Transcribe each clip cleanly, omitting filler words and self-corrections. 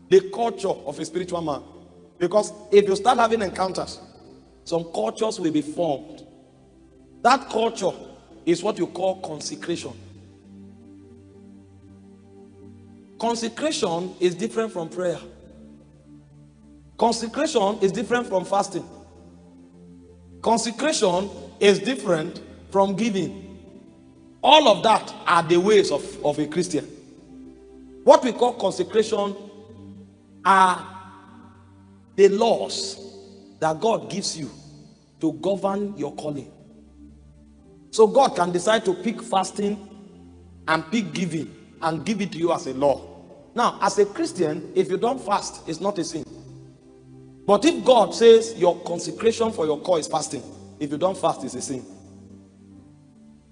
the culture of a spiritual man. Because if you start having encounters, some cultures will be formed. That culture is what you call consecration. Consecration is different from prayer. Consecration is different from fasting. Consecration is different from giving. All of that are the ways of a Christian. What we call consecration are the laws that God gives you to govern your calling. So God can decide to pick fasting and pick giving and give it to you as a law. Now, as a Christian, if you don't fast, it's not a sin. But if God says your consecration for your call is fasting, if you don't fast, it's a sin.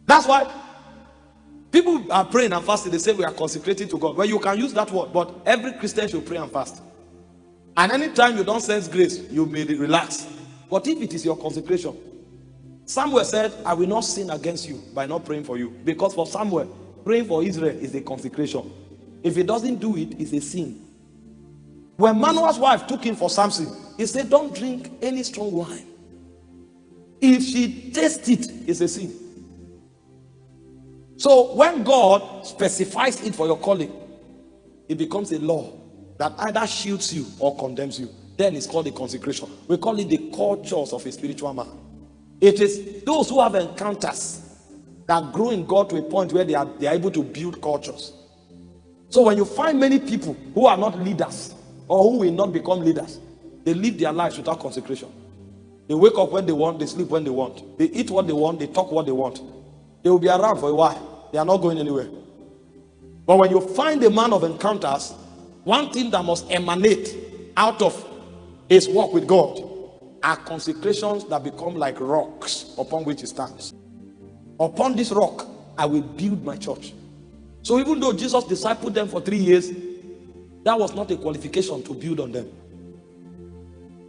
That's why people are praying and fasting. They say we are consecrating to God. Well, you can use that word, but every Christian should pray and fast. And anytime you don't sense grace, you may relax. But if it is your consecration, Samuel said, I will not sin against you by not praying for you. Because for Samuel, praying for Israel is a consecration. If he doesn't do it, it's a sin. When Manoah's wife took him for Samson, he said, don't drink any strong wine. If she tastes it, it's a sin. So when God specifies it for your calling, it becomes a law that either shields you or condemns you. Then it's called a consecration. We call it the cultures of a spiritual man. It is those who have encounters that grow in God to a point where they are able to build cultures. So when you find many people who are not leaders or who will not become leaders, they live their lives without consecration. They wake up when they want, they sleep when they want, they eat what they want, they talk what they want. They will be around for a while. They are not going anywhere. But when you find a man of encounters, one thing that must emanate out of his walk with God are consecrations that become like rocks upon which he stands. Upon this rock, I will build my church. So even though Jesus discipled them for 3 years, that was not a qualification to build on them.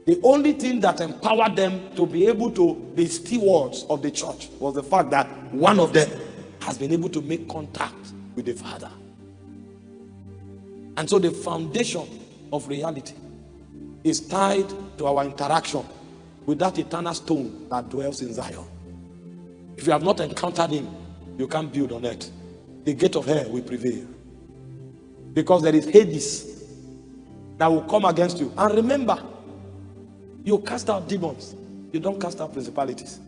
The only thing that empowered them to be able to be stewards of the church was the fact that one of them has been able to make contact with the Father. And so the foundation of reality is tied to our interaction with that eternal stone that dwells in Zion. If you have not encountered him, you can't build on it. The gate of hell will prevail. Because there is Hades that will come against you. And remember, you cast out demons. You don't cast out principalities.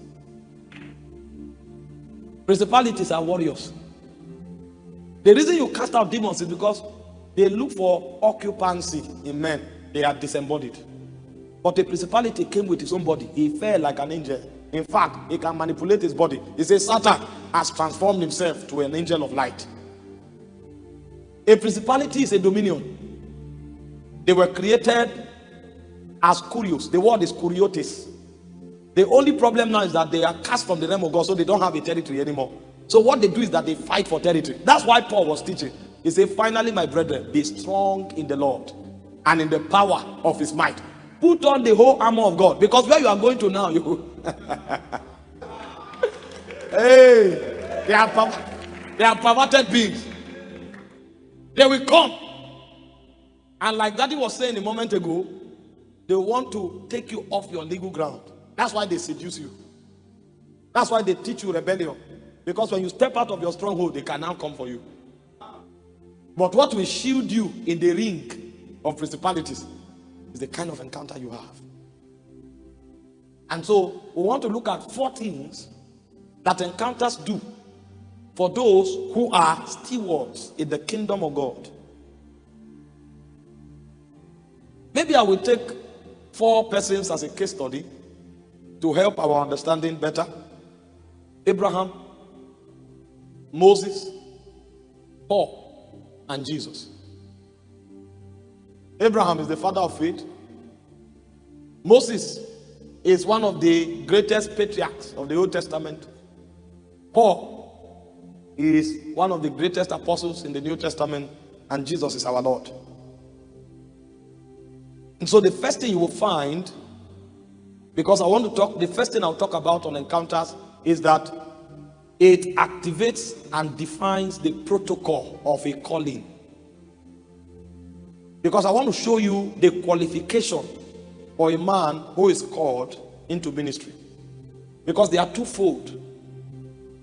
Principalities are warriors. The reason you cast out demons is because they look for occupancy in men. They are disembodied. But the principality came with his own body. He fell like an angel. In fact, he can manipulate his body. He says Satan has transformed himself to an angel of light. A principality is a dominion. They were created as curios. The word is curiotes. The only problem now is that they are cast from the realm of God, so they don't have a territory anymore. So what they do is that they fight for territory. That's why Paul was teaching. He said, finally, my brethren, be strong in the Lord and in the power of his might. Put on the whole armor of God, because where you are going to now, you hey, they are perverted beings. They will come, and like Daddy was saying a moment ago, they want to take you off your legal ground. That's why they seduce you. That's why they teach you rebellion, because when you step out of your stronghold, they can now come for you. But what will shield you in the ring of principalities is the kind of encounter you have. And so we want to look at 4 things that encounters do for those who are stewards in the kingdom of God. Maybe I will take 4 persons as a case study to help our understanding better. Abraham, Moses, Paul, and Jesus. Abraham is the father of faith. Moses is one of the greatest patriarchs of the Old Testament. Paul is one of the greatest apostles in the New Testament, and Jesus is our Lord. And so the first thing you will find, because I want to talk, the first thing I'll talk about on encounters is that it activates and defines the protocol of a calling. Because I want to show you the qualification for a man who is called into ministry. Because they are twofold.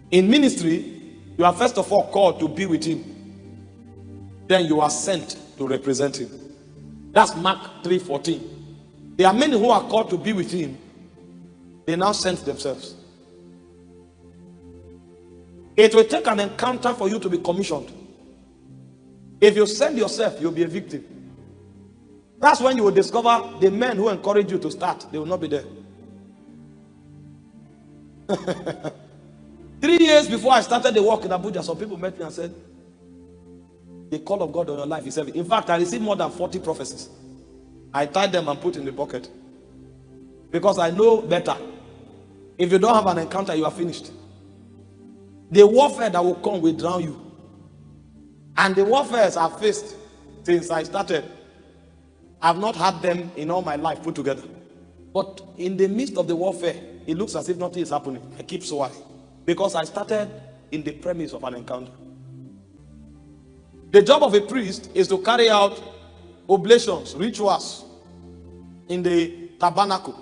In ministry, you are first of all called to be with him. Then you are sent to represent him. That's Mark 3:14. There are many who are called to be with him. They now sent themselves. It will take an encounter for you to be commissioned. If you send yourself, you'll be a victim. That's when you will discover the men who encourage you to start, they will not be there. 3 years before I started the work in Abuja, some people met me and said, the call of God on your life is heavy. In fact, I received more than 40 prophecies. I tied them and put in the bucket. Because I know better. If you don't have an encounter, you are finished. The warfare that will come will drown you. And the warfares I've faced since I started, I've not had them in all my life put together. But in the midst of the warfare, it looks as if nothing is happening. I keep soaring. Because I started in the premise of an encounter. The job of a priest is to carry out oblations, rituals in the tabernacle.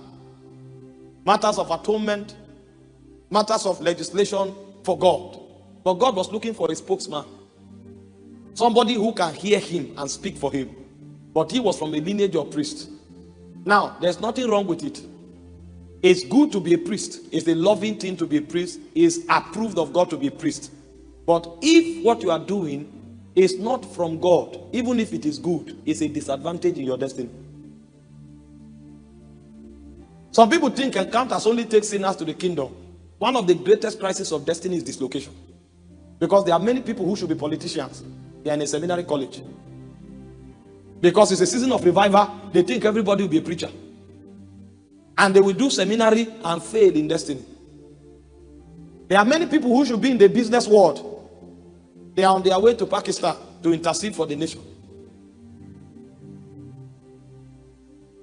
Matters of atonement, matters of legislation for God. But God was looking for a spokesman. Somebody who can hear him and speak for him. But he was from a lineage of priests. Now, there's nothing wrong with it. It's good to be a priest. It's a loving thing to be a priest. It's approved of God to be a priest. But if what you are doing is not from God, even if it is good, it's a disadvantage in your destiny. Some people think encounters only take sinners to the kingdom. One of the greatest crises of destiny is dislocation. Because there are many people who should be politicians. They are in a seminary college. Because it's a season of revival, they think everybody will be a preacher. And they will do seminary and fail in destiny. There are many people who should be in the business world. They are on their way to Pakistan to intercede for the nation.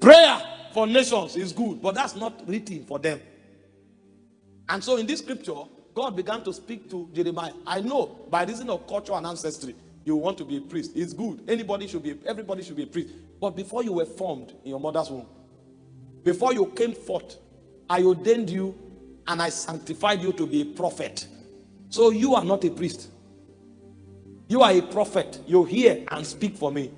Prayer for nations is good, but that's not written for them. And so in this scripture, God began to speak to Jeremiah. I know by reason of culture and ancestry, you want to be a priest. It's good. Everybody should be a priest. But before you were formed in your mother's womb, before you came forth, I ordained you and I sanctified you to be a prophet. So you are not a priest. You are a prophet. You hear and speak for me.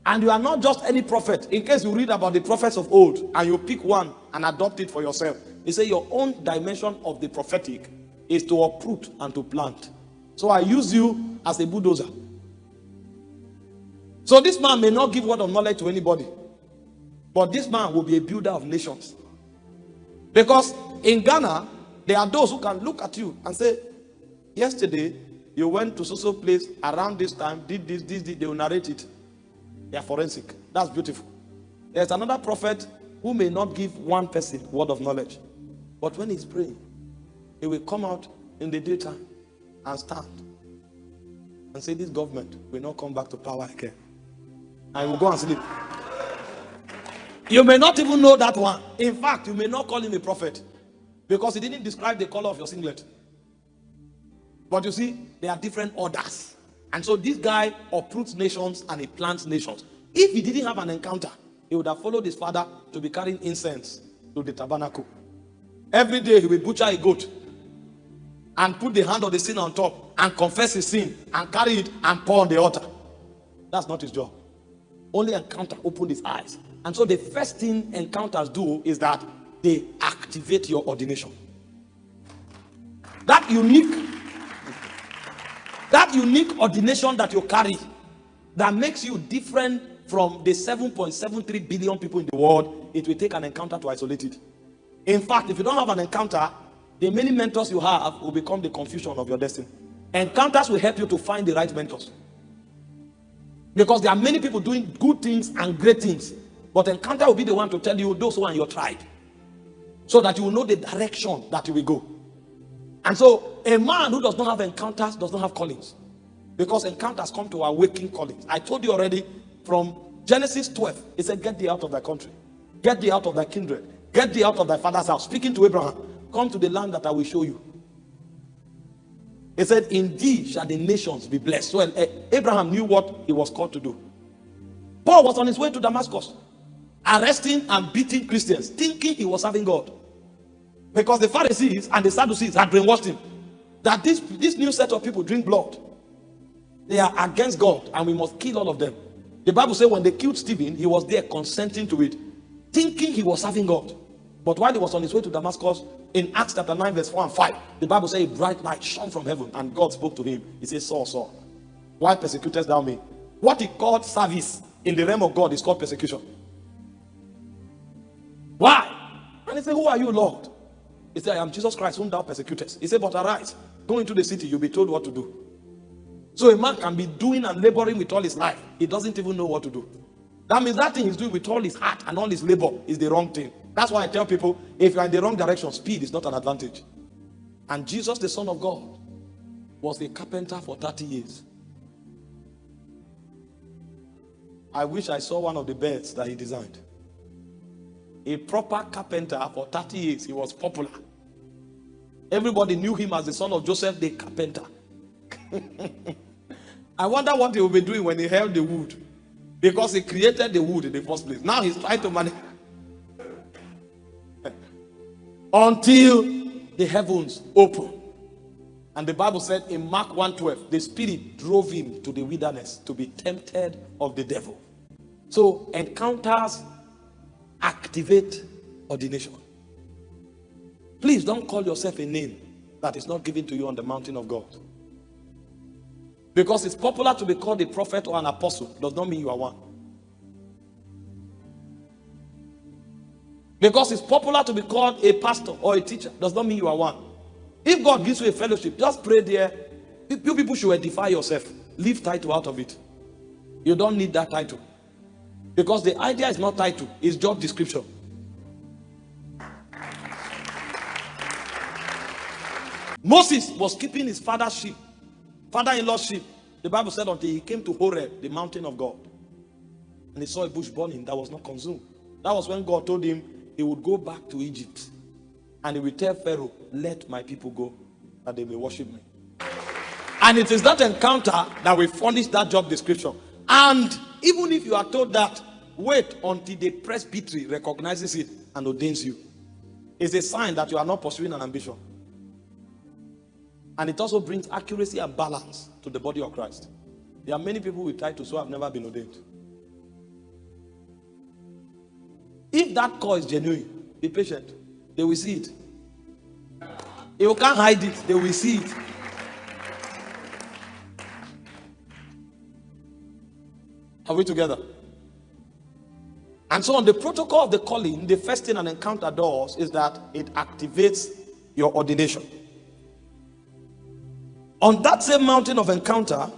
And you are not just any prophet. In case you read about the prophets of old and you pick one and adopt it for yourself, you say your own dimension of the prophetic is to uproot and to plant. So I use you as a bulldozer. So this man may not give word of knowledge to anybody, but this man will be a builder of nations. Because in Ghana, there are those who can look at you and say, yesterday you went to so place around this time, did this, they will narrate it. They are forensic. That's beautiful. There's another prophet who may not give one person word of knowledge, but when he's praying, he will come out in the daytime and stand and say, this government will not come back to power again. I will go and sleep. You may not even know that one. In fact, you may not call him a prophet because he didn't describe the color of your singlet. But you see, there are different orders. And so this guy uproots nations and he plants nations. If he didn't have an encounter, he would have followed his father to be carrying incense to the tabernacle. Every day he will butcher a goat and put the hand of the sin on top and confess his sin and carry it and pour on the altar. That's not his job. Only encounter opened his eyes. And so the first thing encounters do is that they activate your ordination. That unique ordination that you carry that makes you different from the 7.73 billion people in the world, it will take an encounter to isolate it. In fact, if you don't have an encounter, the many mentors you have will become the confusion of your destiny. Encounters will help you to find the right mentors. Because there are many people doing good things and great things. But encounter will be the one to tell you those who are in your tribe. So that you will know the direction that you will go. And so a man who does not have encounters does not have callings. Because encounters come to awaken callings. I told you already from Genesis 12. It said, get thee out of thy country. Get thee out of thy kindred. Get thee out of thy father's house. Speaking to Abraham. Come to the land that I will show you. He said, in thee shall the nations be blessed. So Abraham knew what he was called to do. Paul was on his way to Damascus, arresting and beating Christians, thinking he was serving God. Because the Pharisees and the Sadducees had brainwashed him that this new set of people drink blood. They are against God and we must kill all of them. The Bible says when they killed Stephen, he was there consenting to it, thinking he was serving God. But while he was on his way to Damascus, in Acts chapter 9 verse 4 and 5, the Bible says a bright light shone from heaven and God spoke to him. He said, Saul, Saul, why persecutest thou me? What he called service in the realm of God is called persecution. Why? And he said, who are you, Lord? He said, I am Jesus Christ whom thou persecutest. He said, but arise, go into the city, you'll be told what to do. So a man can be doing and laboring with all his life. He doesn't even know what to do. That means that thing he's doing with all his heart and all his labor is the wrong thing. That's why I tell people, if you're in the wrong direction, speed is not an advantage. And Jesus, the Son of God, was a carpenter for 30 years. I wish I saw one of the beds that he designed. A proper carpenter for 30 years. He was popular. Everybody knew him as the son of Joseph, the carpenter. I wonder what he will be doing when he held the wood. Because he created the wood in the first place. Now he's trying to manage. Until the heavens open. And the Bible said in Mark 1:12, the Spirit drove him to the wilderness to be tempted of the devil. So encounters activate ordination. Please don't call yourself a name that is not given to you on the mountain of God. Because it's popular to be called a prophet or an apostle does not mean you are one. Because it's popular to be called a pastor or a teacher does not mean you are one. If God gives you a fellowship, just pray there. You people should edify yourself. Leave title out of it. You don't need that title. Because the idea is not title, it's job description. Moses was keeping his father's sheep, father-in-law's sheep. The Bible said until he came to Horeb, the mountain of God. And he saw a bush burning that was not consumed. That was when God told him he would go back to Egypt. And he would tell Pharaoh, let my people go, that they may worship me. And it is that encounter that will furnish that job description. And even if you are told that, wait until the presbytery recognizes it and ordains you. It's a sign that you are not pursuing an ambition. And it also brings accuracy and balance to the body of Christ. There are many people with titles who have never been ordained. If that call is genuine, be patient. They will see it. If you can't hide it, they will see it. Are we together? And so on the protocol of the calling, the first thing an encounter does is that it activates your ordination. On that same mountain of encounter,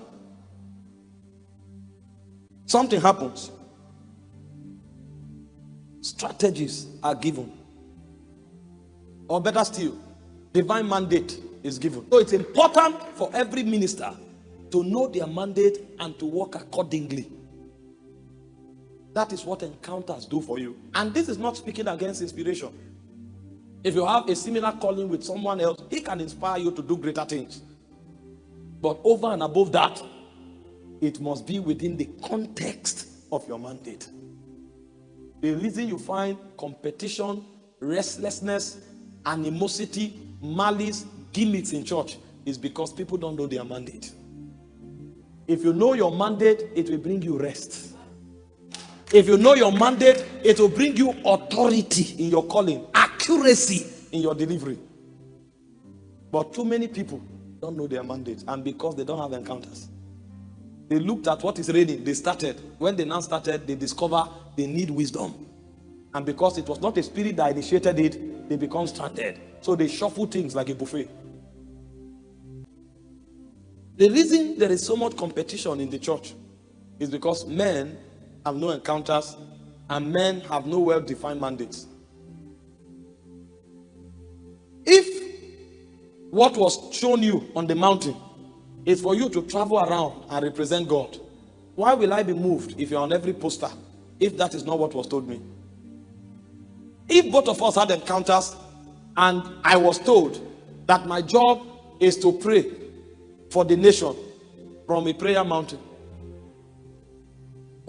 something happens. Strategies are given. Or better still, divine mandate is given. So it's important for every minister to know their mandate and to work accordingly. That is what encounters do for you. And this is not speaking against inspiration. If you have a similar calling with someone else, he can inspire you to do greater things. But over and above that, it must be within the context of your mandate. The reason you find competition, restlessness, animosity, malice, gimmicks in church is because people don't know their mandate. If you know your mandate, it will bring you rest. If you know your mandate, it will bring you authority in your calling, accuracy in your delivery. But too many people don't know their mandate, and because they don't have encounters. They looked at what is raining, they started. When they now started, they discover they need wisdom. And because it was not a spirit that initiated it, they become stranded. So they shuffle things like a buffet. The reason there is so much competition in the church is because men have no encounters and men have no well-defined mandates. If what was shown you on the mountain is for you to travel around and represent God, why will I be moved if you're on every poster if that is not what was told me? If both of us had encounters and I was told that my job is to pray for the nation from a prayer mountain,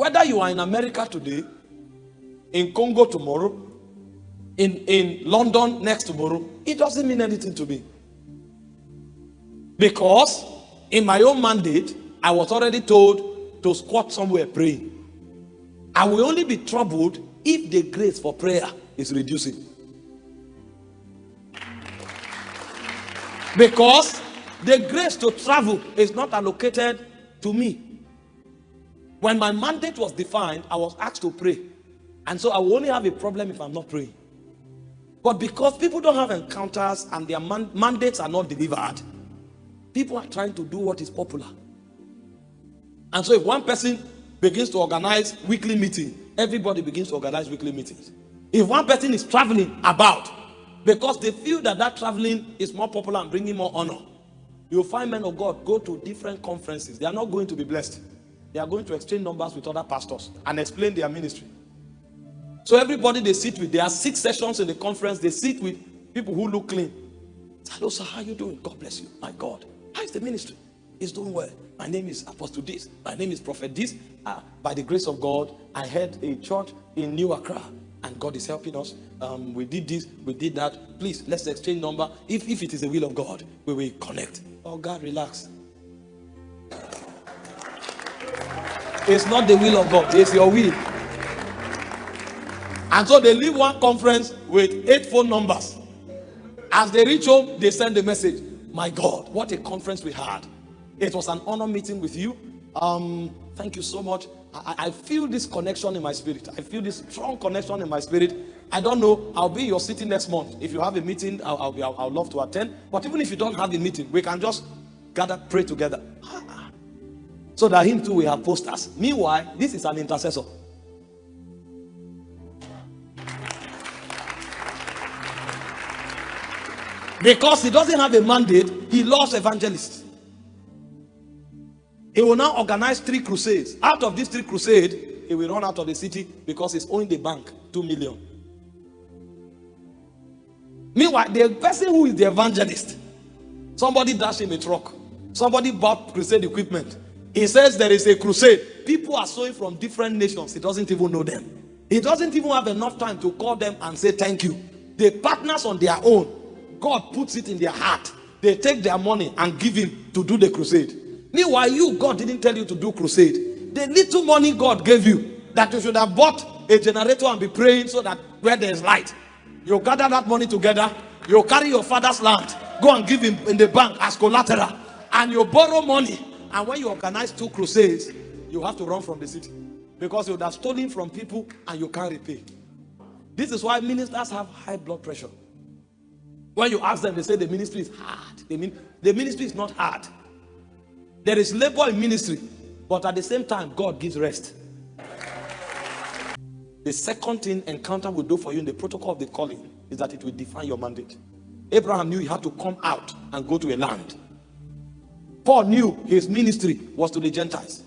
Whether you are in America today, in Congo tomorrow, in London next tomorrow, it doesn't mean anything to me. Because in my own mandate, I was already told to squat somewhere praying. I will only be troubled if the grace for prayer is reducing. Because the grace to travel is not allocated to me. When my mandate was defined, I was asked to pray. And so I will only have a problem if I'm not praying. But because people don't have encounters and their mandates are not delivered, people are trying to do what is popular. And so if one person begins to organize weekly meetings, everybody begins to organize weekly meetings. If one person is traveling about, because they feel that that traveling is more popular and bringing more honor, you'll find men of God go to different conferences. They are not going to be blessed. They are going to exchange numbers with other pastors and explain their ministry. So everybody they sit with, there are 6 sessions in the conference. They sit with people who look clean. Hello sir, how are you doing? God bless you. My God, how is the ministry? It's doing well. My name is Apostle this. My name is Prophet this. By the grace of God, I had a church in New Accra, and God is helping us. We did this, we did that. Please, let's exchange number. If it is the will of God, we will connect. Oh God, relax. It's not the will of God, it's your will. And so they leave one conference with 8 phone numbers. As they reach home, they send the message. My God, what a conference we had. It was an honor meeting with you. Thank you so much. I feel this connection in my spirit. I feel this strong connection in my spirit. I don't know. I'll be in your city next month. If you have a meeting, I'll love to attend. But even if you don't have a meeting, we can just gather, pray together. So that him too will have posters. Meanwhile, this is an intercessor. Because he doesn't have a mandate, he loves evangelists. He will now organize 3 crusades. Out of these 3 crusades, he will run out of the city because he's owing the bank 2 million. Meanwhile, the person who is the evangelist, somebody dashed him a truck. Somebody bought crusade equipment. He says there is a crusade. People are sowing from different nations. He doesn't even know them. He doesn't even have enough time to call them and say thank you. They partners on their own. God puts it in their heart. They take their money and give him to do the crusade. Meanwhile, you, God didn't tell you to do crusade. The little money God gave you, that you should have bought a generator and be praying so that where there is light, you gather that money together, you carry your father's land, go and give him in the bank as collateral, and you borrow money. And when you organize 2 crusades, you have to run from the city because you would have stolen from people and you can't repay. This is why ministers have high blood pressure. When you ask them, they say the ministry is hard. They mean the ministry is not hard. There is labor in ministry, but at the same time, God gives rest. The second thing Encounter will do for you in the protocol of the calling is that it will define your mandate. Abraham knew he had to come out and go to a land. Paul knew his ministry was to the Gentiles.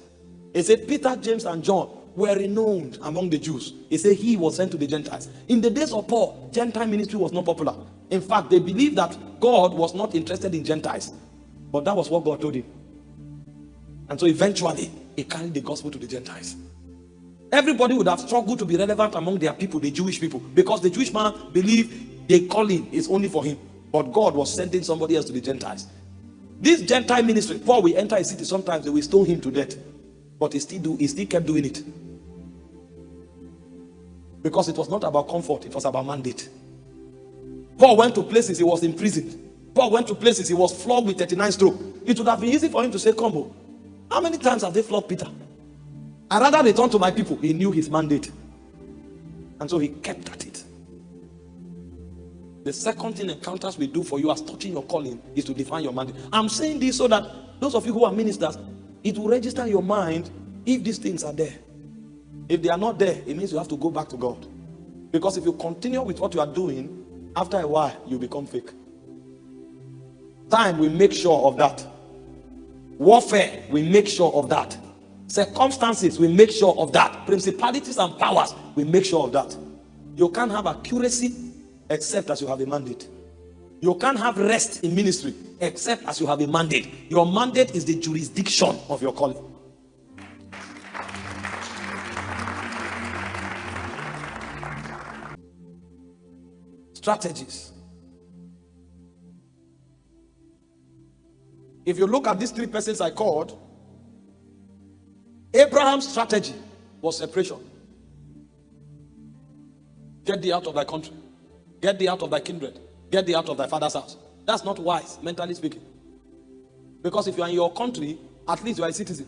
He said Peter, James, and John were renowned among the Jews. He said he was sent to the Gentiles. In the days of Paul, Gentile ministry was not popular. In fact, they believed that God was not interested in Gentiles. But that was what God told him. And so eventually, he carried the gospel to the Gentiles. Everybody would have struggled to be relevant among their people, the Jewish people, because the Jewish man believed the calling is only for him. But God was sending somebody else to the Gentiles. This Gentile ministry, before we enter a city, sometimes they will stone him to death. But he still kept doing it. Because it was not about comfort, it was about mandate. Paul went to places, he was imprisoned. Paul went to places, he was flogged with 39 strokes. It would have been easy for him to say, "Combo, how many times have they flogged Peter? I'd rather return to my people." He knew his mandate. And so he kept at it. The second thing Encounters will do for you as touching your calling is to define your mandate. I'm saying this so that those of you who are ministers, it will register in your mind if these things are there. If they are not there, it means you have to go back to God. Because if you continue with what you are doing, after a while, you become fake. Time will make sure of that. Warfare will make sure of that. Circumstances will make sure of that. Principalities and powers will make sure of that. You can't have accuracy except as you have a mandate. You can't have rest in ministry except as you have a mandate. Your mandate is the jurisdiction of your calling. strategies. If you look at these three persons I called, Abraham's strategy was separation. Get thee out of thy country. Get thee out of thy kindred. Get thee out of thy father's house. That's not wise, mentally speaking. Because if you are in your country, at least you are a citizen.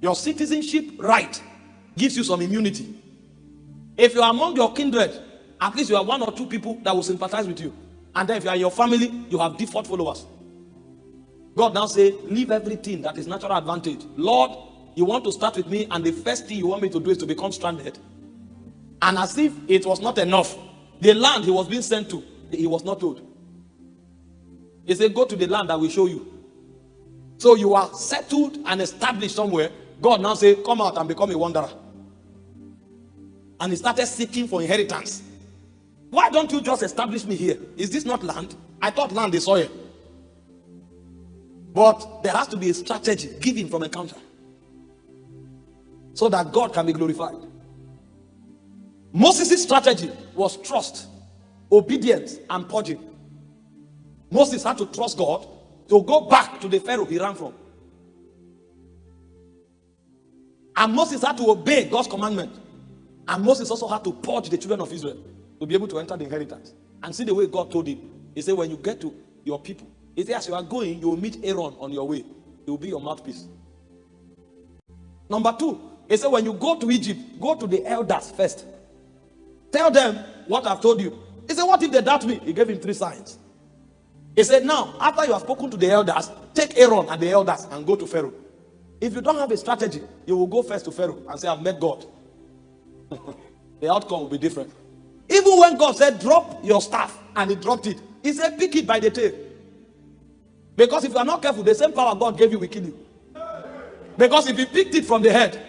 Your citizenship right gives you some immunity. If you are among your kindred, at least you have one or two people that will sympathize with you. And then if you are in your family, you have default followers. God now say, leave everything that is natural advantage. Lord, you want to start with me, and the first thing you want me to do is to become stranded. And as if it was not enough, the land he was being sent to, he was not told. He said, go to the land that will show you. So you are settled and established somewhere. God now say, come out and become a wanderer. And he started seeking for inheritance. Why don't you just establish me here? Is this not land? I thought land is soil. But there has to be a strategy given from Encounter, so that God can be glorified. Moses' strategy was trust, obedience, and purging. Moses had to trust God to go back to the Pharaoh he ran from. And Moses had to obey God's commandment. And Moses also had to purge the children of Israel to be able to enter the inheritance. And see the way God told him. He said, when you get to your people, he said, as you are going, you will meet Aaron on your way. He will be your mouthpiece. Number two, he said, when you go to Egypt, go to the elders first. Tell them what I've told you. He said, what if they doubt me? He gave him 3 signs. He said, now, after you have spoken to the elders, take Aaron and the elders and go to Pharaoh. If you don't have a strategy, you will go first to Pharaoh and say, I've met God. The outcome will be different. Even when God said, drop your staff, and he dropped it, he said, pick it by the tail. Because if you are not careful, the same power God gave you will kill you. Because if he picked it from the head,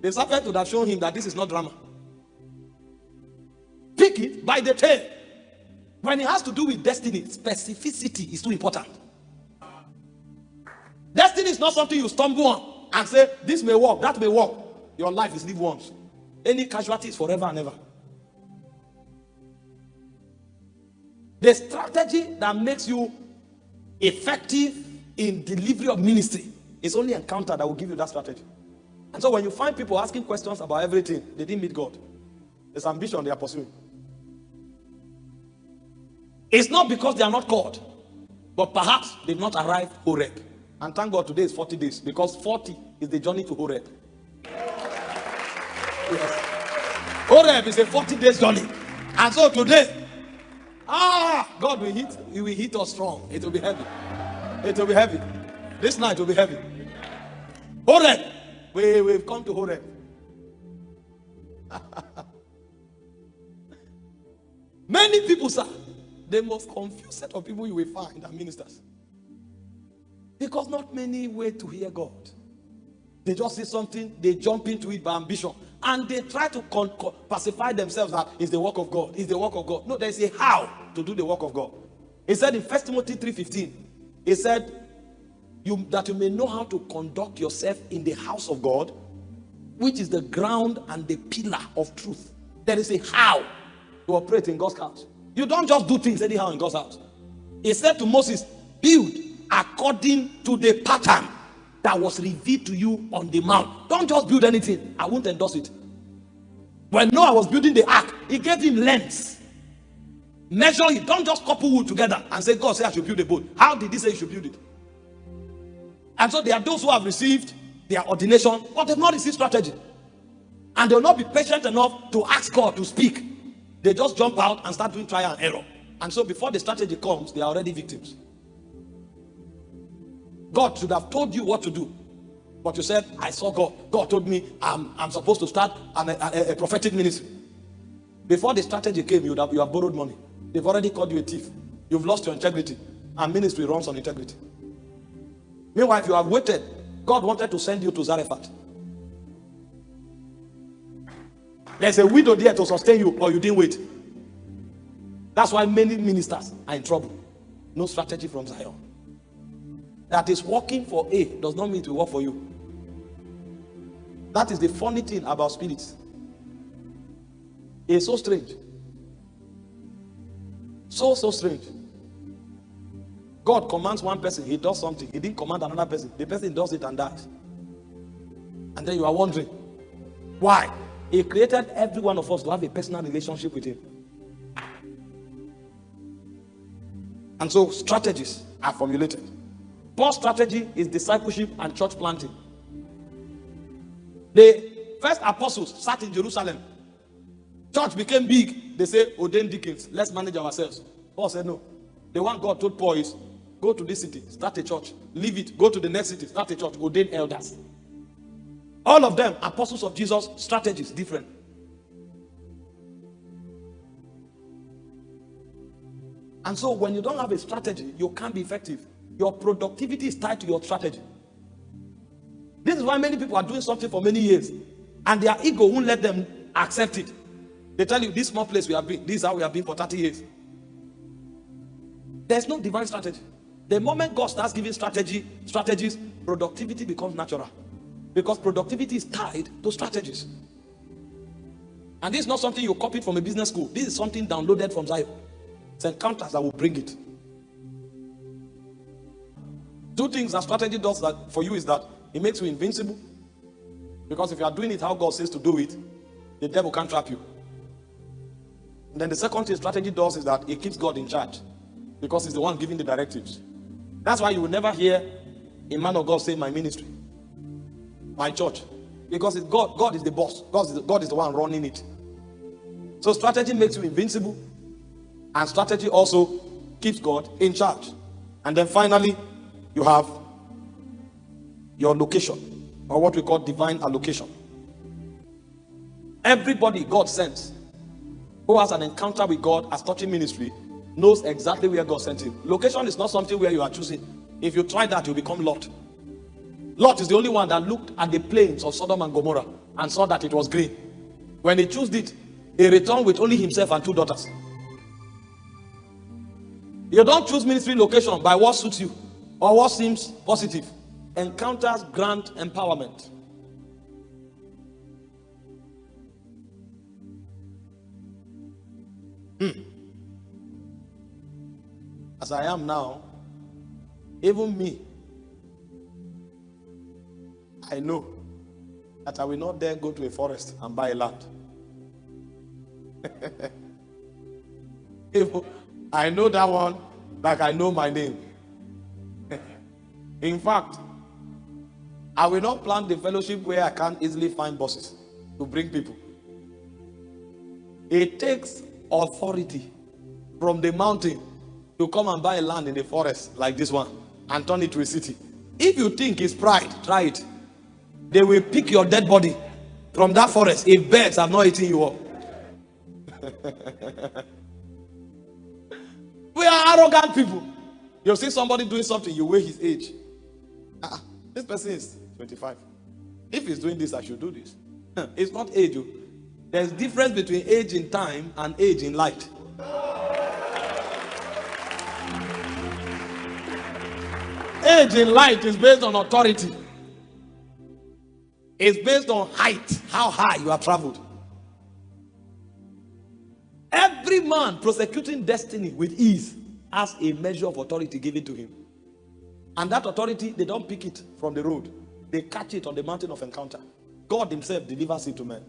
the serpent would have shown him that this is not drama. Pick it by the tail. When it has to do with destiny, specificity is too important. Destiny is not something you stumble on and say, this may work, that may work. Your life is lived once. Any casualty is forever and ever. The strategy that makes you effective in delivery of ministry is only Encounter that will give you that strategy. And so when you find people asking questions about everything, they didn't meet God. There's ambition they are pursuing. It's not because they are not called, but perhaps they've not arrived Horeb. And thank God today is 40 days, because 40 is the journey to Horeb. Yes. Horeb is a 40 days journey. And so today, God will hit us strong. It will be heavy. It will be heavy. This night will be heavy. Horeb. We've come to Horeb. Many people, sir, the most confused set of people you will find are ministers. Because not many way to hear God. They just see something, they jump into it by ambition. And they try to pacify themselves that it's the work of God. It's the work of God. No, there's a how to do the work of God. He said in 1 Timothy 3:15, he said, that you may know how to conduct yourself in the house of God, which is the ground and the pillar of truth. There is a how to operate in God's house. You don't just do things anyhow in God's house. He said to Moses, build according to the pattern that was revealed to you on the mount. Don't just build anything. I won't endorse it. When Noah was building the ark, he gave him lengths. Measure it. Don't just couple wood together and say, God said I should build a boat. How did he say you should build it? And so there are those who have received their ordination, but they've not received strategy. And they'll not be patient enough to ask God to speak. They just jump out and start doing trial and error. And so before the strategy comes, they are already victims. God should have told you what to do. But you said, I saw God. God told me I'm supposed to start a prophetic ministry. Before the strategy came, you have borrowed money. They've already called you a thief. You've lost your integrity. And ministry runs on integrity. Meanwhile, if you have waited, God wanted to send you to Zarephath. There's a widow there to sustain you, or you didn't wait. That's why many ministers are in trouble. No strategy from Zion. That is working for A does not mean to work for you. That is the funny thing about spirits. It's so strange. So strange. God commands one person, he does something. He didn't command another person. The person does it and dies. And then you are wondering, why? He created every one of us to have a personal relationship with him. And so strategies are formulated. Paul's strategy is discipleship and church planting. The first apostles sat in Jerusalem. Church became big. They say, ordain deacons. Let's manage ourselves. Paul said no. The one God told Paul is, go to this city, start a church. Leave it, go to the next city, start a church. Ordain elders. All of them, apostles of Jesus, strategies different. And so when you don't have a strategy, you can't be effective. Your productivity is tied to your strategy. This is why many people are doing something for many years, and their ego won't let them accept it. They tell you, this small place we have been, this is how we have been for 30 years. There's no divine strategy. The moment God starts giving strategies, productivity becomes natural. Because productivity is tied to strategies. And this is not something you copied from a business school. This is something downloaded from Zion. It's encounters that will bring it. Two things that strategy does that for you is that it makes you invincible. Because if you are doing it how God says to do it, the devil can't trap you. And then the second thing strategy does is that it keeps God in charge. Because he's the one giving the directives. That's why you will never hear a man of God say, my ministry, my church. Because it's God. God is the boss. God is the one running it. So strategy makes you invincible. And strategy also keeps God in charge. And then finally, you have your location, or what we call divine allocation. Everybody God sends who has an encounter with God as touching ministry knows exactly where God sent him. Location is not something where you are choosing. If you try that, you become Lot. Lot is the only one that looked at the plains of Sodom and Gomorrah and saw that it was green. When he chose it, he returned with only himself and 2 daughters. You don't choose ministry location by what suits you or what seems positive. Encounters grant empowerment. As I am now, even me, I know that I will not dare go to a forest and buy a land. I know that one like I know my name. In fact, I will not plant the fellowship where I can't easily find buses to bring people. It takes authority from the mountain to come and buy a land in the forest like this one and turn it to a city. If you think it's pride, try it. They will pick your dead body from that forest if birds have not eaten you up. We are arrogant people. You see somebody doing something, you weigh his age. This person is 25. If he's doing this, I should do this. It's not age. There's difference between age in time and age in light. Age in light is based on authority. It's based on height, how high you have traveled. Every man prosecuting destiny with ease has a measure of authority given to him. And that authority, they don't pick it from the road. They catch it on the mountain of encounter. God himself delivers it to men.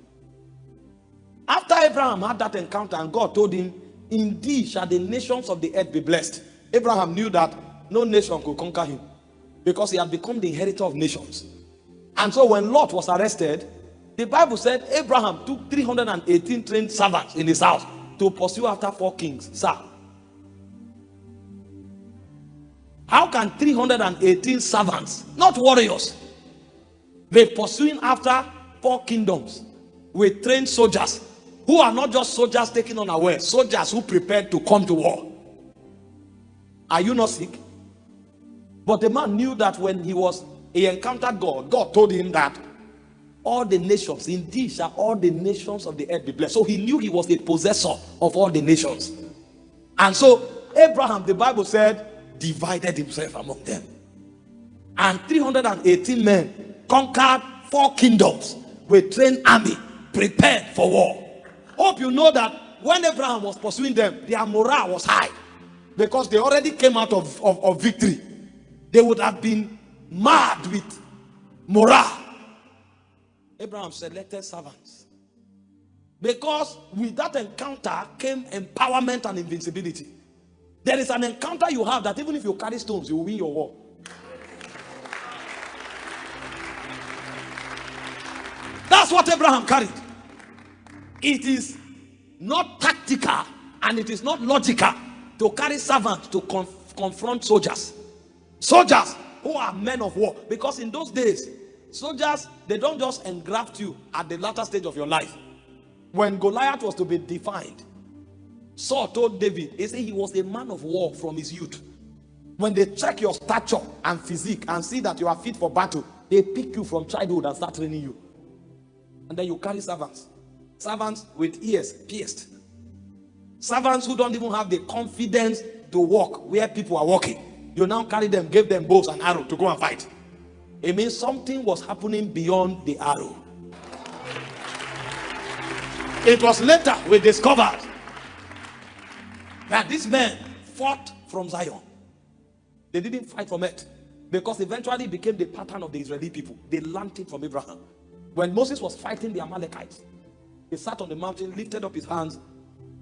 After Abraham had that encounter and God told him, indeed shall the nations of the earth be blessed. Abraham knew that no nation could conquer him because he had become the inheritor of nations. And so when Lot was arrested, the Bible said Abraham took 318 trained servants in his house to pursue after 4 kings. Sir, how can 318 servants, not warriors, be pursuing after 4 kingdoms with trained soldiers who are not just soldiers taken unaware, soldiers who prepared to come to war? Are you not sick? But the man knew that when he encountered God, God told him that all the nations, indeed shall all the nations of the earth be blessed. So he knew he was a possessor of all the nations. And so Abraham, the Bible said, divided himself among them. And 318 men conquered 4 kingdoms with trained army prepared for war. Hope you know that when Abraham was pursuing them, their morale was high. because they already came out of victory. They would have been mad with morale. Abraham selected servants, because with that encounter came empowerment and invincibility. There is an encounter you have that even if you carry stones, you will win your war. That's what Abraham carried. It is not tactical and it is not logical to carry servants to confront soldiers. Soldiers who are men of war. Because in those days, soldiers, they don't just engraft you at the latter stage of your life. When Goliath was to be defined, Saul told David, he said he was a man of war from his youth. When they check your stature and physique and see that you are fit for battle, they pick you from childhood and start training you. And then you carry servants. Servants with ears pierced. Servants who don't even have the confidence to walk where people are walking. You now carry them, give them bows and arrows to go and fight. It means something was happening beyond the arrow. It was later we discovered that these men fought from Zion. They didn't fight from it, because eventually it became the pattern of the Israeli people. They learned it from Abraham. When Moses was fighting the Amalekites, he sat on the mountain, lifted up his hands,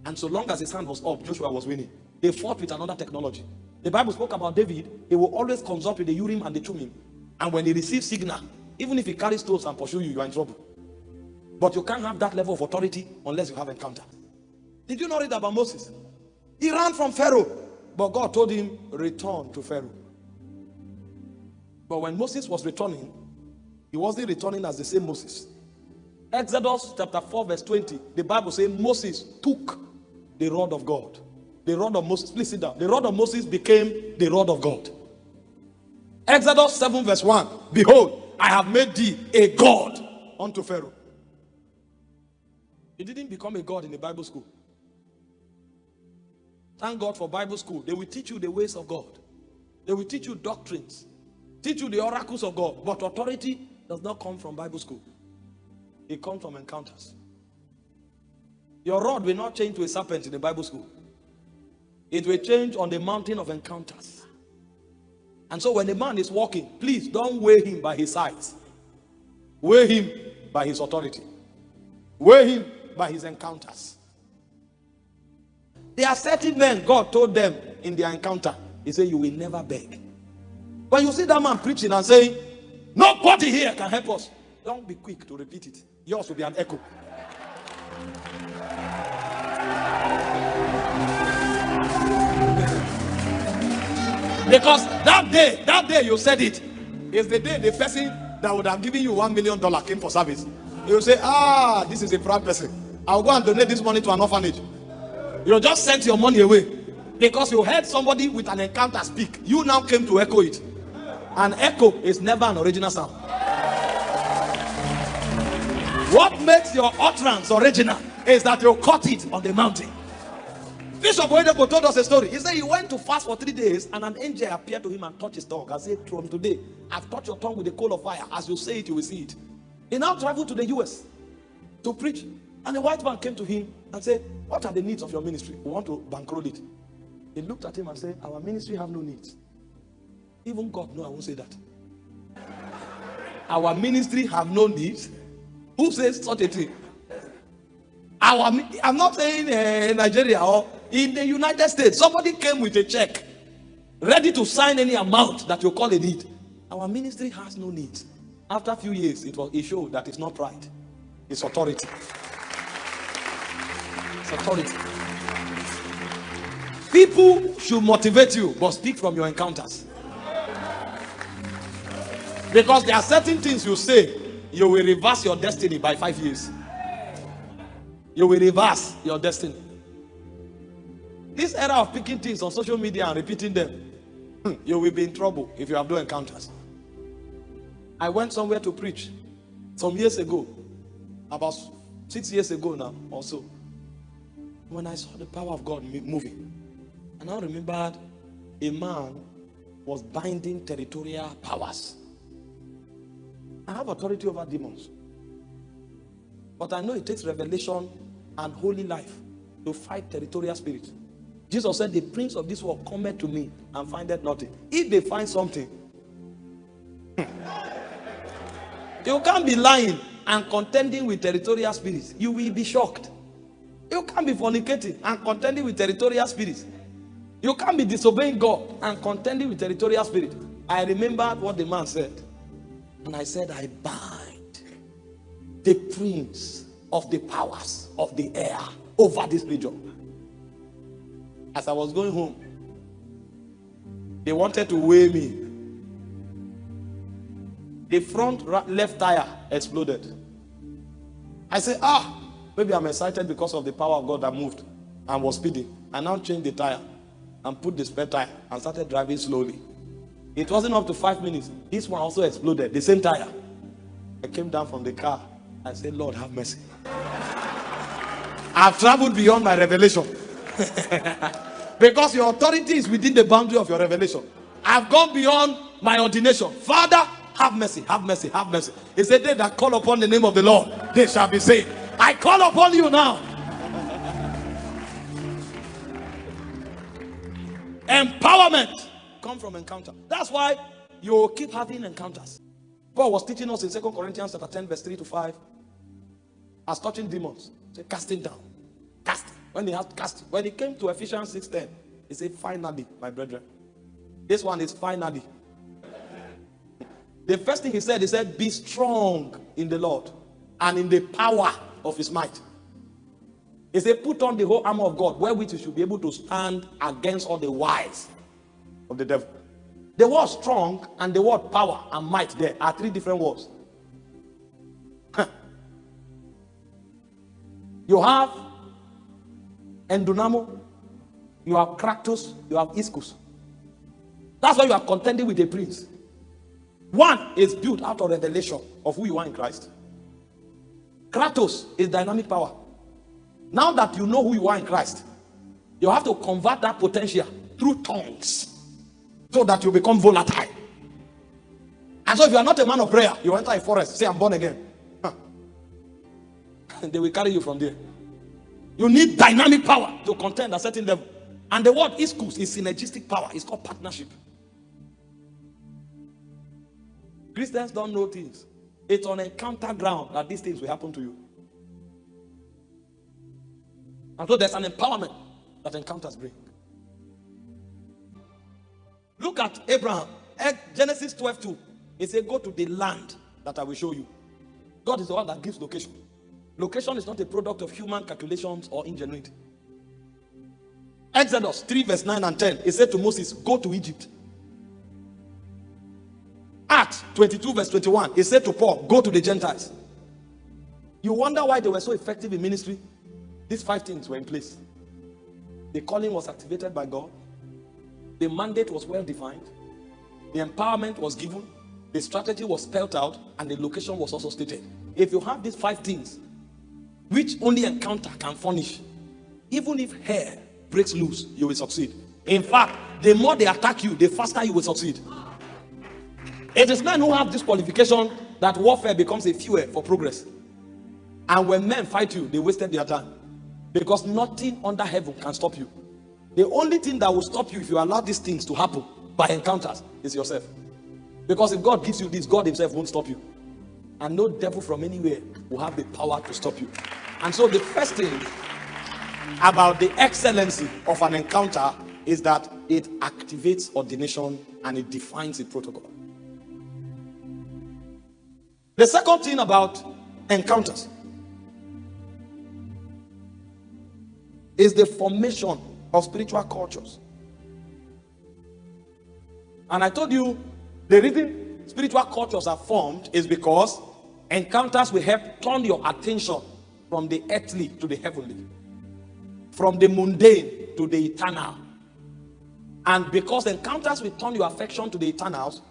and so long as his hand was up, Joshua was winning. They fought with another technology. The Bible spoke about David. He will always consult with the Urim and the Thummim. And when he receives signal, even if he carries stones and pursue you, you are in trouble. But you can't have that level of authority unless you have encounter. Did you not read about Moses? He ran from Pharaoh, but God told him, return to Pharaoh. But when Moses was returning, he wasn't returning as the same Moses. Exodus chapter 4 verse 20, the Bible says Moses took the rod of God. The rod of Moses, please sit down. The rod of Moses became the rod of God. Exodus 7 verse 1, behold, I have made thee a God unto Pharaoh. He didn't become a God in the Bible school. Thank God for Bible school. They will teach you the ways of God. They will teach you doctrines, teach you the oracles of God. But authority does not come from Bible school. It comes from encounters. Your rod will not change to a serpent in the Bible school. It will change on the mountain of encounters. And so when a man is walking, please don't weigh him by his size. Weigh him by his authority. Weigh him by his encounters. There are certain men, God told them in their encounter, he said, you will never beg. When you see that man preaching and saying, nobody here can help us, don't be quick to repeat it. Yours will be an echo. Because that day you said it is the day the person that would have given you $1 million came for service. You say, this is a proud person. I'll go and donate this money to an orphanage. You just sent your money away because you heard somebody with an encounter speak. You now came to echo it. An echo is never an original sound. What makes your utterance original is that you caught it on the mountain. Bishop Orokpo told us a story. He said he went to fast for 3 days and an angel appeared to him and touched his tongue and said, from today, I've touched your tongue with a coal of fire. As you say it, you will see it. He now traveled to the US to preach. And a white man came to him and said, what are the needs of your ministry? We want to bankroll it. He looked at him and said, our ministry have no needs. Even God, no, I won't say that. Our ministry have no needs. Who says such a thing? I'm not saying Nigeria or in the United States. Somebody came with a check, ready to sign any amount that you call a need. Our ministry has no needs. After a few years, it showed that it's not pride. It's authority. It's authority. People should motivate you, but speak from your encounters. Because there are certain things you say, you will reverse your destiny by 5 years. You will reverse your destiny. This era of picking things on social media and repeating them, you will be in trouble if you have no encounters. I went somewhere to preach some years ago, about 6 years ago now or so, when I saw the power of God moving. And I remembered a man was binding territorial powers. I have authority over demons. But I know it takes revelation and holy life to fight territorial spirits. Jesus said, the prince of this world cometh to me and findeth nothing. If they find something, you can't be lying and contending with territorial spirits. You will be shocked. You can't be fornicating and contending with territorial spirits. You can't be disobeying God and contending with territorial spirits. I remembered what the man said. And I said, I bind the prince of the powers of the air over this region. As I was going home, they wanted to weigh me. The front left tire exploded. I said, maybe I'm excited because of the power of God that moved and was speeding. I now changed the tire and put the spare tire and started driving slowly. It wasn't up to 5 minutes. This one also exploded, the same tire. I came down from the car. I said, Lord, have mercy. I've traveled beyond my revelation. Because your authority is within the boundary of your revelation. I've gone beyond my ordination. Father, have mercy, have mercy, have mercy. He said, they that call upon the name of the Lord, they shall be saved. I call upon you now. Empowerment come from encounter. That's why you keep having encounters. Paul was teaching us in 2 Corinthians chapter 10, verse 3 to 5. As touching demons. Say, casting down. Casting. When he had casting. When he came to Ephesians 6:10, he said, finally, my brethren. This one is finally. The first thing he said, be strong in the Lord and in the power of his might. He said, put on the whole armor of God, wherewith you should be able to stand against all the wiles of the devil. The word strong and the word power and might there are three different words. You have endunamo, you have kratos, you have iskus. That's why you are contending with a prince. One is built out of revelation of who you are in Christ. Kratos is dynamic power. Now that you know who you are in Christ, you have to convert that potential through tongues so that you become volatile. And so if you are not a man of prayer, you enter a forest, say, I'm born again. They will carry you from there. You need dynamic power to contend at a certain level. And the word iskus is synergistic power. It's called partnership. Christians don't know things. It's on encounter ground that these things will happen to you. And so there's an empowerment that encounters bring. Look at Abraham. Genesis 12:2. It says, go to the land that I will show you. God is the one that gives location. Location is not a product of human calculations or ingenuity. Exodus 3 verse 9 and 10. It said to Moses, go to Egypt. Acts 22 verse 21. It said to Paul, go to the Gentiles. You wonder why they were so effective in ministry? These 5 things were in place. The calling was activated by God. The mandate was well defined. The empowerment was given. The strategy was spelled out. And the location was also stated. If you have these 5 things, which only encounter can furnish, even if hair breaks loose, you will succeed. In fact, the more they attack you, the faster you will succeed. It is men who have this qualification that warfare becomes a fuel for progress. And when men fight you, they wasted their time. Because nothing under heaven can stop you. The only thing that will stop you if you allow these things to happen by encounters is yourself. Because if God gives you this, God himself won't stop you. And no devil from anywhere will have the power to stop you. And so the first thing about the excellency of an encounter is that it activates ordination and it defines a protocol. The second thing about encounters is the formation of spiritual cultures. And I told you the reason spiritual cultures are formed is because encounters will help turn your attention from the earthly to the heavenly, from the mundane to the eternal. And because encounters will turn your affection to the eternals,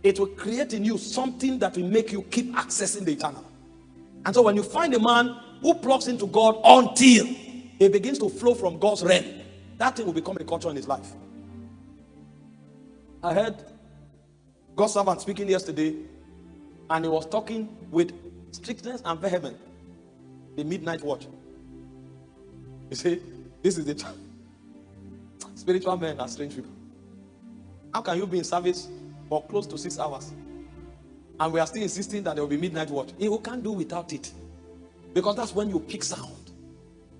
it will create in you something that will make you keep accessing the eternal. And so when you find a man who plugs into God until he begins to flow from God's realm, that thing will become a culture in his life. I heard God's servant speaking yesterday, and he was talking with strictness and vehemence. The midnight watch. You see, this is the time. Spiritual men are strange people. How can you be in service for close to 6 hours and we are still insisting that there will be midnight watch? You can't do without it, because that's when you pick sound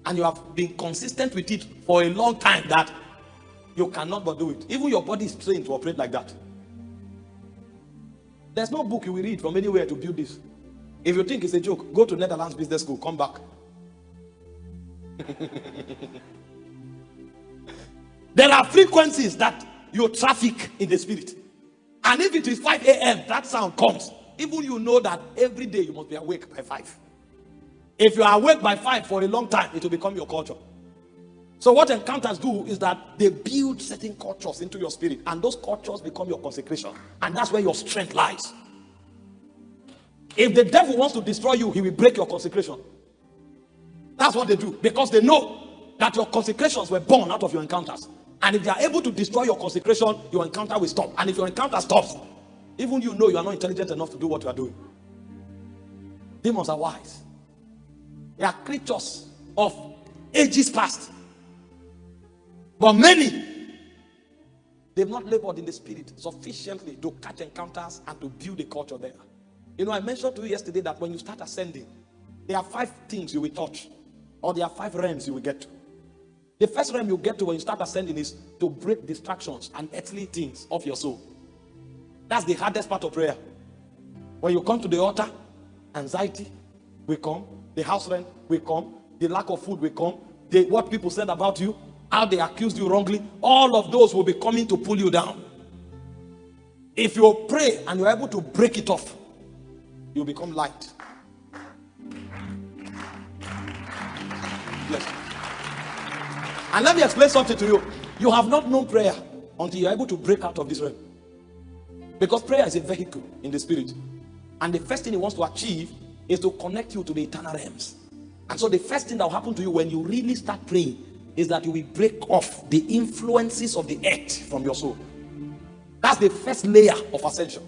and you have been consistent with it for a long time that you cannot but do it. Even your body is trained to operate like that. There's no book you will read from anywhere to build this. If you think it's a joke, go to Netherlands Business School, come back. There are frequencies that you traffic in the spirit. And if it is 5 a.m., that sound comes. Even you know that every day you must be awake by 5. If you are awake by 5 for a long time, it will become your culture. So what encounters do is that they build certain cultures into your spirit, and those cultures become your consecration. And that's where your strength lies. If the devil wants to destroy you, he will break your consecration. That's what they do, because they know that your consecrations were born out of your encounters. And if they are able to destroy your consecration, your encounter will stop. And if your encounter stops, even you know you are not intelligent enough to do what you are doing. Demons are wise. They are creatures of ages past. But many, they've not labored in the spirit sufficiently to catch encounters and to build a culture there. You know, I mentioned to you yesterday that when you start ascending, there are 5 things you will touch, or there are 5 realms you will get to. The first realm you get to when you start ascending is to break distractions and earthly things off your soul. That's the hardest part of prayer. When you come to the altar, anxiety will come, the house rent will come, the lack of food will come, what people said about you, how they accused you wrongly, all of those will be coming to pull you down. If you pray and you're able to break it off, you become light. Yes. And let me explain something to you. You have not known prayer until you're able to break out of this realm. Because prayer is a vehicle in the spirit. And the first thing he wants to achieve is to connect you to the eternal realms. And so the first thing that will happen to you when you really start praying is that you will break off the influences of the earth from your soul. That's the first layer of ascension.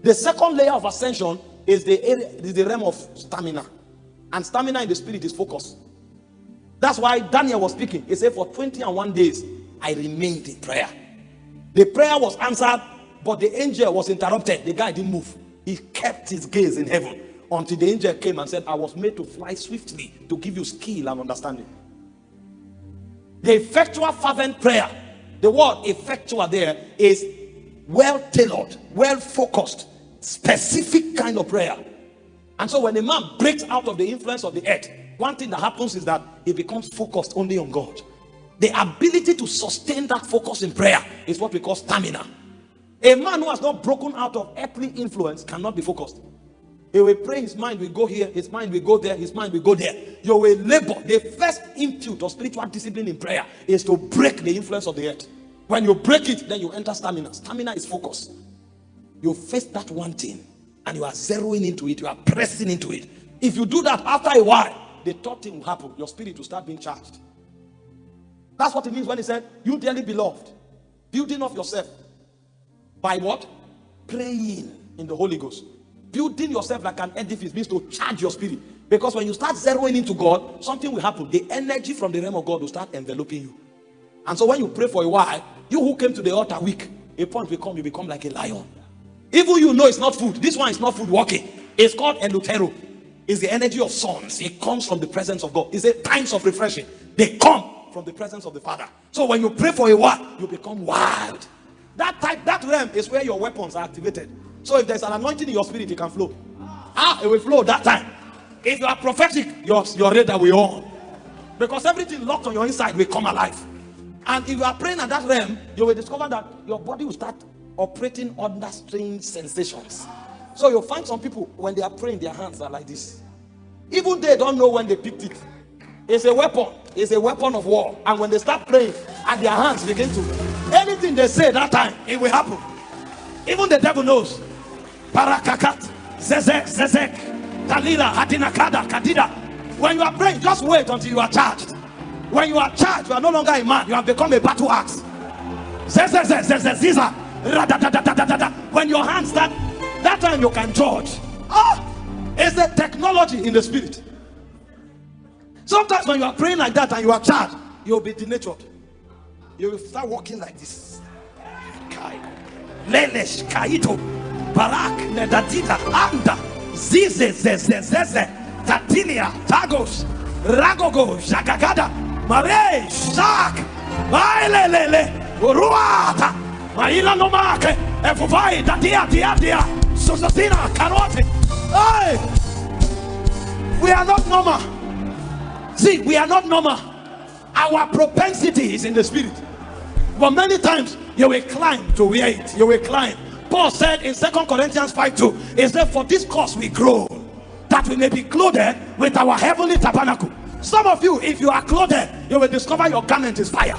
The second layer of ascension is the realm of stamina. And stamina in the spirit is focus. That's why Daniel was speaking. He said, for 21 days, I remained in prayer. The prayer was answered, but the angel was interrupted. The guy didn't move. He kept his gaze in heaven until the angel came and said, I was made to fly swiftly to give you skill and understanding. The effectual fervent prayer, the word effectual there is well-tailored, well-focused, specific kind of prayer. And so when a man breaks out of the influence of the earth, one thing that happens is that he becomes focused only on God. The ability to sustain that focus in prayer is what we call stamina. A man who has not broken out of earthly influence cannot be focused. He will pray, his mind will go here, his mind will go there, his mind will go there. You will labor. The first input of spiritual discipline in prayer is to break the influence of the earth. When you break it, then you enter stamina. Stamina is focus. You face that one thing and you are zeroing into it, you are pressing into it. If you do that, after a while, the third thing will happen. Your spirit will start being charged. That's what it means when he said, you dearly beloved, building of yourself by what? Praying in the Holy Ghost. Building yourself like an edifice means to charge your spirit. Because when you start zeroing into God, something will happen. The energy from the realm of God will start enveloping you. And so when you pray for a while, you who came to the altar weak, a point will come, you become like a lion. Even you know it's not food. This one is not food walking. It's called elutero. It's the energy of sons. It comes from the presence of God. It's a times of refreshing. They come from the presence of the Father. So when you pray for a while, you become wild. That realm is where your weapons are activated. So if there's an anointing in your spirit, it can flow. It will flow that time. If you are prophetic, your radar will on. Because everything locked on your inside will come alive. And if you are praying at that realm, you will discover that your body will start operating under strange sensations. So you'll find some people, when they are praying, their hands are like this. Even they don't know when they picked it. It's a weapon. It's a weapon of war. And when they start praying, and their hands begin to, anything they say that time, it will happen. Even the devil knows. Parakakat, Zezek, Talila, Hadinakada, Kadida. When you are praying, just wait until you are charged. When you are charged, you are no longer a man. You have become a battle axe. Ziza. When your hands start, that time you can judge. It's the technology in the spirit. Sometimes when you are praying like that and you are charged, you'll be denatured. You will start walking like this. Kai. Lelesh Kaito. Barak Nedadita Anda. Zize Zeze. Tatilia Tagos. Ragogo Shagagada. Mare Shak. Bailele. Uruata. Maila Nomake. Efuvai Dia. Susasina Karote. Hey! We are not normal. See, we are not normal. Our propensity is in the spirit. But many times you will climb to wear it. You will climb. Paul said in 2 Corinthians 5:2, he said, for this cause we grow, that we may be clothed with our heavenly tabernacle. Some of you, if you are clothed, you will discover your garment is fire.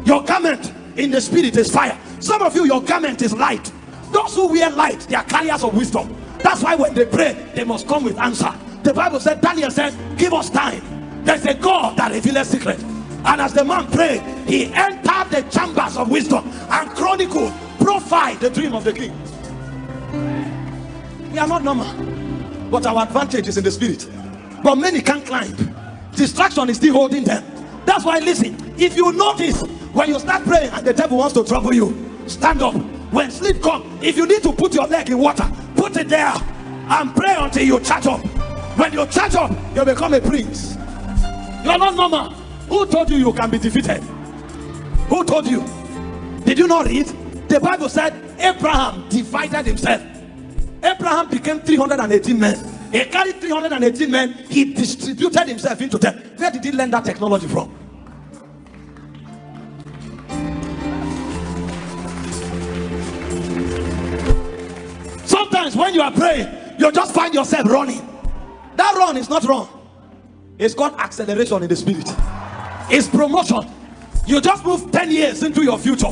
Your garment in the spirit is fire. Some of you, your garment is light. Those who wear light, they are carriers of wisdom. That's why when they pray, they must come with answer. The Bible said, Daniel said, give us time. There's a God that reveals secret. And as the man prayed, he entered the chambers of wisdom and chronicled, profiled the dream of the king. We are not normal, but our advantage is in the spirit. But many can't climb. Distraction is still holding them. That's why, listen, if you notice, when you start praying and the devil wants to trouble you, stand up. When sleep comes, if you need to put your leg in water, put it there and pray until you charge up. When you charge up, you become a prince. You are not normal. Who told you you can be defeated? Who told you? Did you not read? The Bible said Abraham divided himself. Abraham became 318 men. He carried 318 men. He distributed himself into them. Where did he learn that technology from? Sometimes when you are praying, you just find yourself running. That run is not wrong. It's called acceleration in the spirit. It's promotion. You just move 10 years into your future.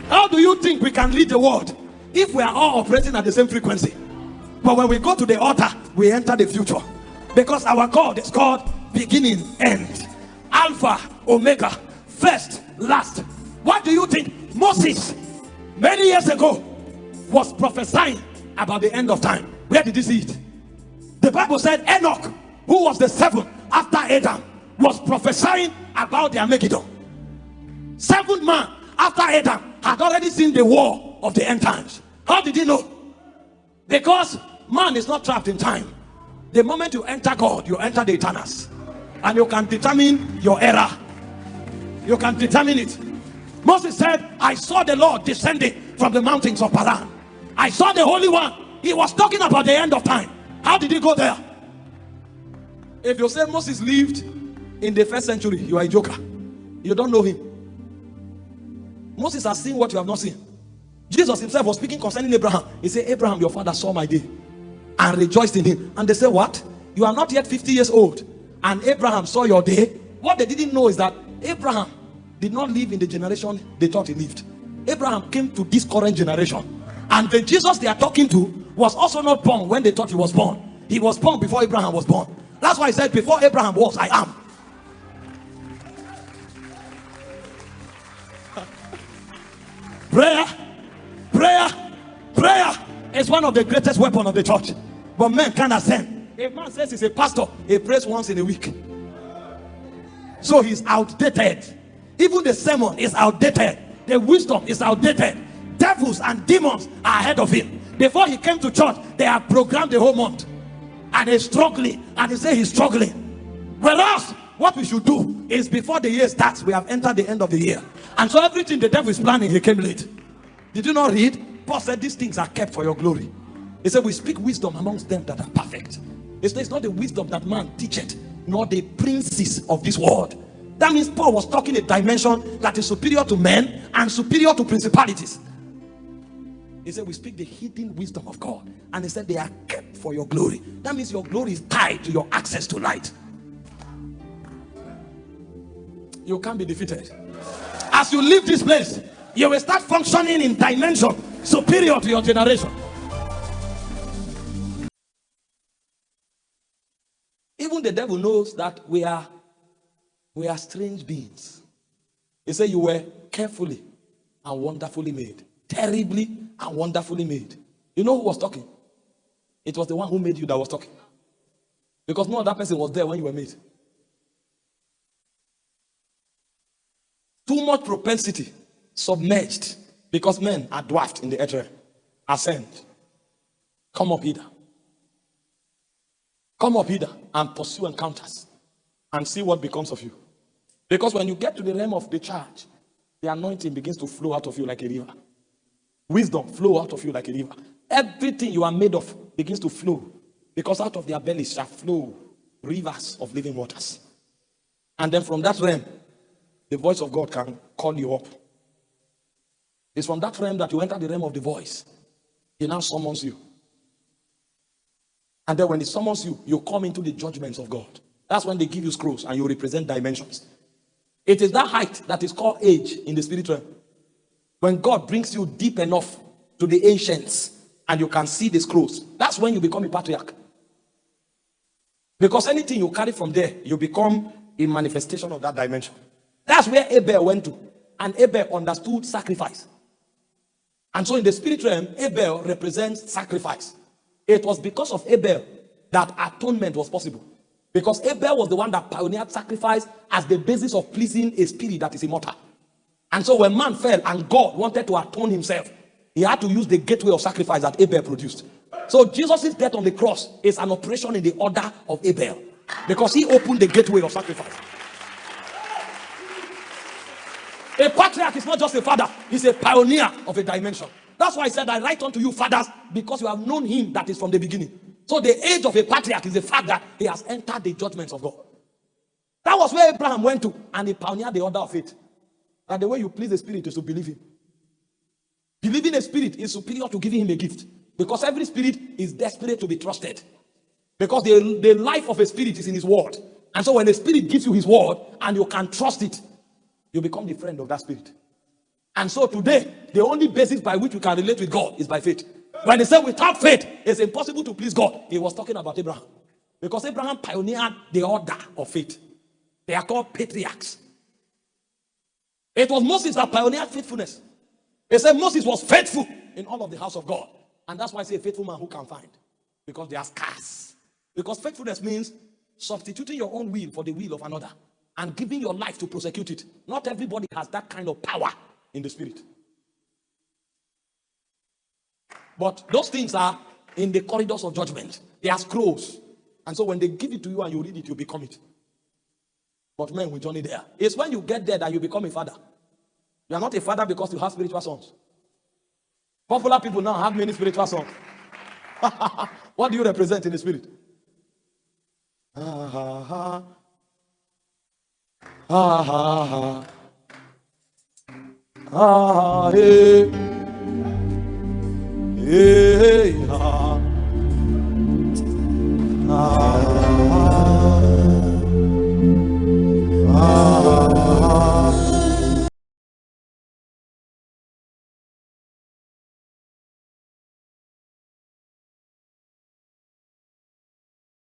How do you think we can lead the world if we are all operating at the same frequency? But when we go to the altar, we enter the future. Because our God is called beginning, end, Alpha, Omega, first, last. What do you think? Moses, many years ago, was prophesying about the end of time. Where did he see it? The Bible said Enoch, who was the seventh after Adam, was prophesying about the Armageddon. Seventh man after Adam had already seen the war of the end times. How did he know? Because man is not trapped in time. The moment you enter God, you enter the eternals, and you can determine your era. You can determine it. Moses said, I saw the Lord descending from the mountains of Paran. I saw the Holy One. He was talking about the end of time. How did he go there? If you say Moses lived in the first century, you are a joker. You don't know him. Moses has seen what you have not seen. Jesus himself was speaking concerning Abraham. He said, Abraham, your father saw my day and rejoiced in him. And they said, what? You are not yet 50 years old and Abraham saw your day? What they didn't know is that Abraham did not live in the generation they thought he lived. Abraham came to this current generation. And the Jesus they are talking to was also not born when they thought he was born. He was born before Abraham was born. That's why he said, before Abraham was, I am. Prayer is one of the greatest weapons of the church. But men can't ascend. If man says he's a pastor, he prays once in a week. So he's outdated. Even the sermon is outdated. The wisdom is outdated. Devils and demons are ahead of him. Before he came to church, they have programmed the whole month. And he's struggling. And he says he's struggling. Whereas, what we should do is before the year starts, we have entered the end of the year. And so everything the devil is planning, he came late. Did you not read? Paul said these things are kept for your glory. He said we speak wisdom amongst them that are perfect. It's not the wisdom that man teacheth, nor the princes of this world. That means Paul was talking a dimension that is superior to men and superior to principalities. He said we speak the hidden wisdom of God. And he said they are kept for your glory. That means your glory is tied to your access to light. You can't be defeated. As you leave this place, you will start functioning in dimension superior to your generation. Even the devil knows that we are strange beings. He said you were carefully and wonderfully made. Terribly and wonderfully made. You know who was talking? It was the one who made you that was talking. Because no other person was there when you were made. Too much propensity submerged because men are dwarfed in the earth realm. Ascend. Come up hither. Come up hither and pursue encounters and see what becomes of you. Because when you get to the realm of the charge, the anointing begins to flow out of you like a river. Wisdom flow out of you like a river. Everything you are made of begins to flow, because out of their bellies shall flow rivers of living waters. And then from that realm, the voice of God can call you up. It's from that realm that you enter the realm of the voice. He now summons you. And then when he summons you, you come into the judgments of God. That's when they give you scrolls and you represent dimensions. It is that height that is called age in the spirit realm. When God brings you deep enough to the ancients and you can see the scrolls, that's when you become a patriarch. Because anything you carry from there, you become a manifestation of that dimension. That's where Abel went to. And Abel understood sacrifice. And so in the spirit realm, Abel represents sacrifice. It was because of Abel that atonement was possible. Because Abel was the one that pioneered sacrifice as the basis of pleasing a spirit that is immortal. And so when man fell and God wanted to atone himself, he had to use the gateway of sacrifice that Abel produced. So Jesus' death on the cross is an operation in the order of Abel, because he opened the gateway of sacrifice. A patriarch is not just a father, he's a pioneer of a dimension. That's why I said, I write unto you, fathers, because you have known him that is from the beginning. So the age of a patriarch is the fact that he has entered the judgments of God. That was where Abraham went to, and he pioneered the order of faith. And the way you please the spirit is to believe him. Believing a spirit is superior to giving him a gift, because every spirit is desperate to be trusted. Because the life of a spirit is in his word. And so when a spirit gives you his word and you can trust it, you become the friend of that spirit. And so today, the only basis by which we can relate with God is by faith. When they say without faith, it's impossible to please God, he was talking about Abraham. Because Abraham pioneered the order of faith. They are called patriarchs. It was Moses that pioneered faithfulness. They said Moses was faithful in all of the house of God. And that's why I say a faithful man who can find. Because they are scarce. Because faithfulness means substituting your own will for the will of another and giving your life to prosecute it. Not everybody has that kind of power in the spirit. But those things are in the corridors of judgment. They are scrolls. And so when they give it to you and you read it, you become it. But men will journey there. It's when you get there that you become a father. You are not a father because you have spiritual sons. Popular people now have many spiritual sons. What do you represent in the spirit? Hey, hey,